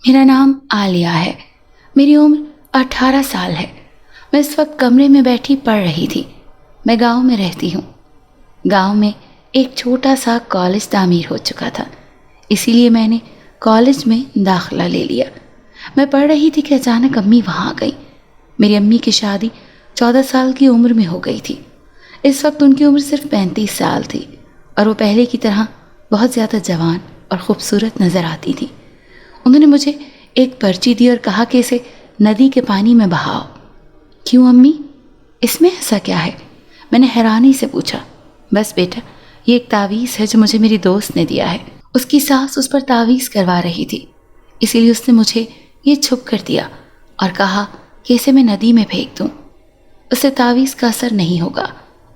میرا نام عالیہ ہے۔ میری عمر 18 سال ہے۔ میں اس وقت کمرے میں بیٹھی پڑھ رہی تھی۔ میں گاؤں میں رہتی ہوں۔ گاؤں میں ایک چھوٹا سا کالج تعمیر ہو چکا تھا، اسی لیے میں نے کالج میں داخلہ لے لیا۔ میں پڑھ رہی تھی کہ اچانک امی وہاں آ گئی۔ میری امی کی شادی 14 سال کی عمر میں ہو گئی تھی۔ اس وقت ان کی عمر صرف 35 سال تھی اور وہ پہلے کی طرح بہت زیادہ جوان اور خوبصورت نظر آتی تھی۔ انہوں نے مجھے ایک پرچی دی اور کہا کہ اسے ندی کے پانی میں بہاؤ۔ کیوں امی؟ اس میں ایسا کیا ہے؟ میں نے حیرانی سے پوچھا۔ بس بیٹا، یہ ایک تعویذ ہے جو مجھے میری دوست نے دیا ہے۔ اس کی ساس اس پر تعویذ کروا رہی تھی، اسی لیے اس نے مجھے یہ چھپ کر دیا اور کہا کہ اسے میں ندی میں پھینک دوں۔ اسے تعویذ کا اثر نہیں ہوگا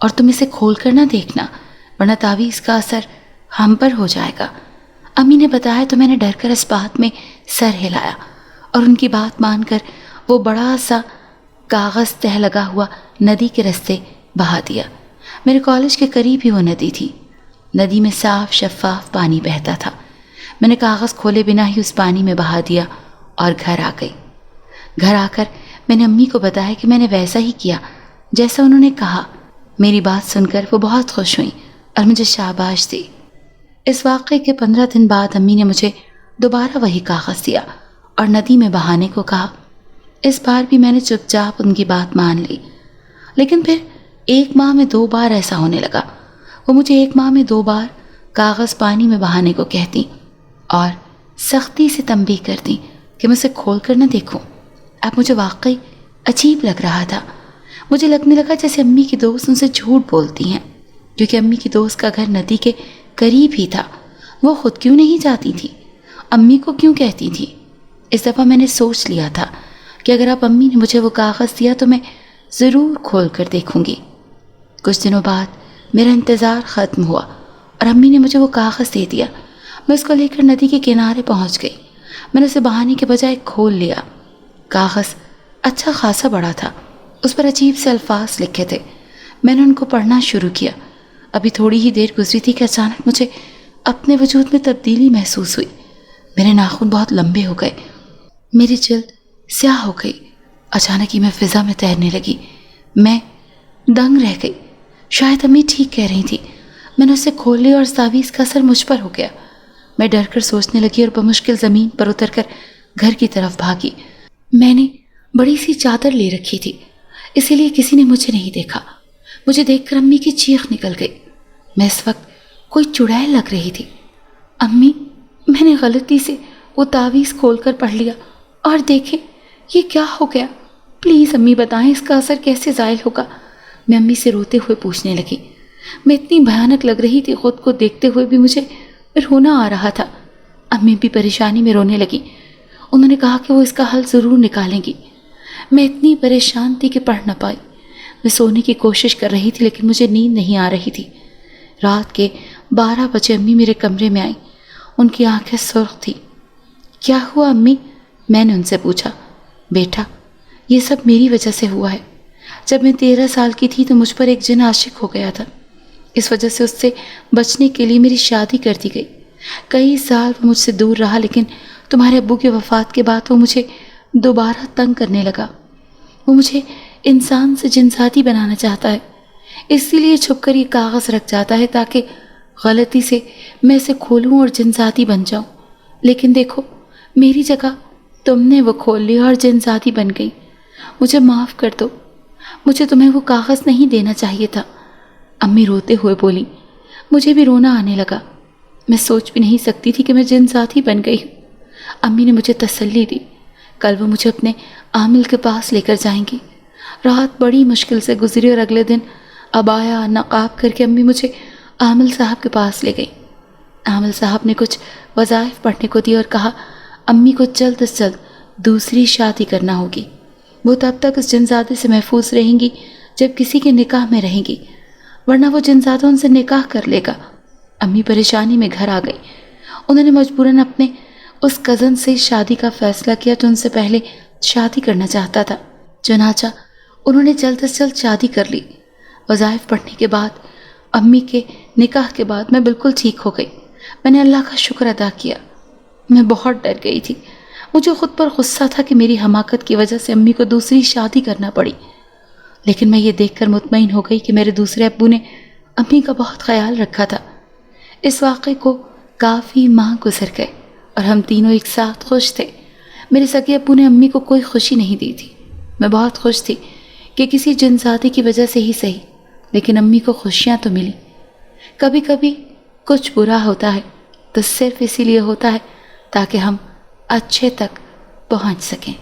اور تم اسے کھول کر نہ دیکھنا، ورنہ تعویذ کا اثر ہم پر ہو جائے گا۔ امی نے بتایا تو میں نے ڈر کر اس بات میں سر ہلایا اور ان کی بات مان کر وہ بڑا سا کاغذ تہ لگا ہوا ندی کے رستے بہا دیا۔ میرے کالج کے قریب ہی وہ ندی تھی۔ ندی میں صاف شفاف پانی بہتا تھا۔ میں نے کاغذ کھولے بنا ہی اس پانی میں بہا دیا اور گھر آ گئی۔ گھر آ کر میں نے امی کو بتایا کہ میں نے ویسا ہی کیا جیسا انہوں نے کہا۔ میری بات سن کر وہ بہت خوش ہوئیں اور مجھے شاباش دی۔ اس واقعے کے 15 دن بعد امی نے مجھے دوبارہ وہی کاغذ دیا اور ندی میں بہانے کو کہا۔ اس بار بھی میں نے چپ چاپ ان کی بات مان لی، لیکن پھر 1 ماہ میں 2 بار ایسا ہونے لگا۔ وہ مجھے 1 ماہ میں 2 بار کاغذ پانی میں بہانے کو کہتی اور سختی سے تنبیہ کرتی کہ میں اسے کھول کر نہ دیکھوں۔ اب مجھے واقعی عجیب لگ رہا تھا۔ مجھے لگنے لگا جیسے امی کی دوست ان سے جھوٹ بولتی ہیں، کیونکہ امی کی دوست کا گھر ندی کے قریب ہی تھا۔ وہ خود کیوں نہیں جاتی تھی؟ امی کو کیوں کہتی تھی؟ اس دفعہ میں نے سوچ لیا تھا کہ اگر اب امی نے مجھے وہ کاغذ دیا تو میں ضرور کھول کر دیکھوں گی۔ کچھ دنوں بعد میرا انتظار ختم ہوا اور امی نے مجھے وہ کاغذ دے دیا۔ میں اس کو لے کر ندی کے کنارے پہنچ گئی۔ میں نے اسے بہانے کے بجائے کھول لیا۔ کاغذ اچھا خاصا بڑا تھا، اس پر عجیب سے الفاظ لکھے تھے۔ میں نے ان کو پڑھنا شروع کیا۔ ابھی تھوڑی ہی دیر گزری تھی کہ اچانک مجھے اپنے وجود میں تبدیلی محسوس ہوئی۔ میرے ناخن بہت لمبے ہو گئے، میری جلد سیاہ ہو گئی۔ اچانک ہی میں فضا میں تیرنے لگی۔ میں دنگ رہ گئی۔ شاید امی ٹھیک کہہ رہی تھی۔ میں نے اسے کھول لیا اور تعویذ کا اثر مجھ پر ہو گیا۔ میں ڈر کر سوچنے لگی اور بمشکل زمین پر اتر کر گھر کی طرف بھاگی۔ میں نے بڑی سی چادر لے رکھی تھی، اسی لیے کسی نے مجھے نہیں دیکھا۔ مجھے دیکھ کر امی کی چیخ نکل گئی۔ میں اس وقت کوئی چڑیل لگ رہی تھی۔ امی، میں نے غلطی سے وہ تعویذ کھول کر پڑھ لیا اور دیکھیں یہ کیا ہو گیا۔ پلیز امی بتائیں اس کا اثر کیسے زائل ہوگا؟ میں امی سے روتے ہوئے پوچھنے لگی۔ میں اتنی بھیانک لگ رہی تھی، خود کو دیکھتے ہوئے بھی مجھے رونا آ رہا تھا۔ امی بھی پریشانی میں رونے لگی۔ انہوں نے کہا کہ وہ اس کا حل ضرور نکالیں گی۔ میں اتنی پریشان تھی کہ پڑھ نہ پائی۔ میں سونے کی کوشش کر رہی تھی لیکن مجھے نیند نہیں آ رہی تھی۔ رات کے 12 بجے امی میرے کمرے میں آئیں۔ ان کی آنکھیں سرخ تھی۔ کیا ہوا امی؟ میں نے ان سے پوچھا۔ بیٹا، یہ سب میری وجہ سے ہوا ہے۔ جب میں 13 سال کی تھی تو مجھ پر ایک جن عاشق ہو گیا تھا۔ اس وجہ سے اس سے بچنے کے لیے میری شادی کر دی گئی۔ کئی سال وہ مجھ سے دور رہا، لیکن تمہارے ابو کی وفات کے بعد وہ مجھے دوبارہ تنگ کرنے لگا۔ وہ مجھے انسان سے جنساتی بنانا چاہتا ہے، اسی لیے چھپ کر یہ کاغذ رکھ جاتا ہے تاکہ غلطی سے میں اسے کھولوں اور جنساتی بن جاؤں۔ لیکن دیکھو، میری جگہ تم نے وہ کھول لی اور جنساتی بن گئی۔ مجھے معاف کر دو، مجھے تمہیں وہ کاغذ نہیں دینا چاہیے تھا۔ امی روتے ہوئے بولی۔ مجھے بھی رونا آنے لگا۔ میں سوچ بھی نہیں سکتی تھی کہ میں جنساتی بن گئی ہوں۔ امی نے مجھے تسلی دی، کل وہ مجھے اپنے عامل کے پاس لے کر جائیں گی۔ رات بڑی مشکل سے گزری اور اگلے دن عبایا نقاب کر کے امی مجھے عامل صاحب کے پاس لے گئی۔ عامل صاحب نے کچھ وظائف پڑھنے کو دی اور کہا امی کو جلد از جلد دوسری شادی کرنا ہوگی۔ وہ تب تک اس جنزادے سے محفوظ رہیں گی جب کسی کے نکاح میں رہیں گی، ورنہ وہ جنزادہ ان سے نکاح کر لے گا۔ امی پریشانی میں گھر آ گئی۔ انہوں نے مجبوراً اپنے اس کزن سے شادی کا فیصلہ کیا جو ان سے پہلے شادی کرنا چاہتا تھا۔ چنانچہ انہوں نے جلد از جلد شادی کر لی۔ وظائف پڑھنے کے بعد، امی کے نکاح کے بعد میں بالکل ٹھیک ہو گئی۔ میں نے اللہ کا شکر ادا کیا۔ میں بہت ڈر گئی تھی۔ مجھے خود پر غصہ تھا کہ میری حماقت کی وجہ سے امی کو دوسری شادی کرنا پڑی، لیکن میں یہ دیکھ کر مطمئن ہو گئی کہ میرے دوسرے ابو نے امی کا بہت خیال رکھا تھا۔ اس واقعے کو کافی ماہ گزر گئے اور ہم تینوں ایک ساتھ خوش تھے۔ میرے سگے ابو نے امی کو کوئی خوشی نہیں دی تھی۔ میں بہت خوش تھی کہ کسی جن ذاتی کی وجہ سے ہی صحیح، لیکن امی کو خوشیاں تو ملی۔ کبھی کبھی کچھ برا ہوتا ہے تو صرف اسی لیے ہوتا ہے تاکہ ہم اچھے تک پہنچ سکیں۔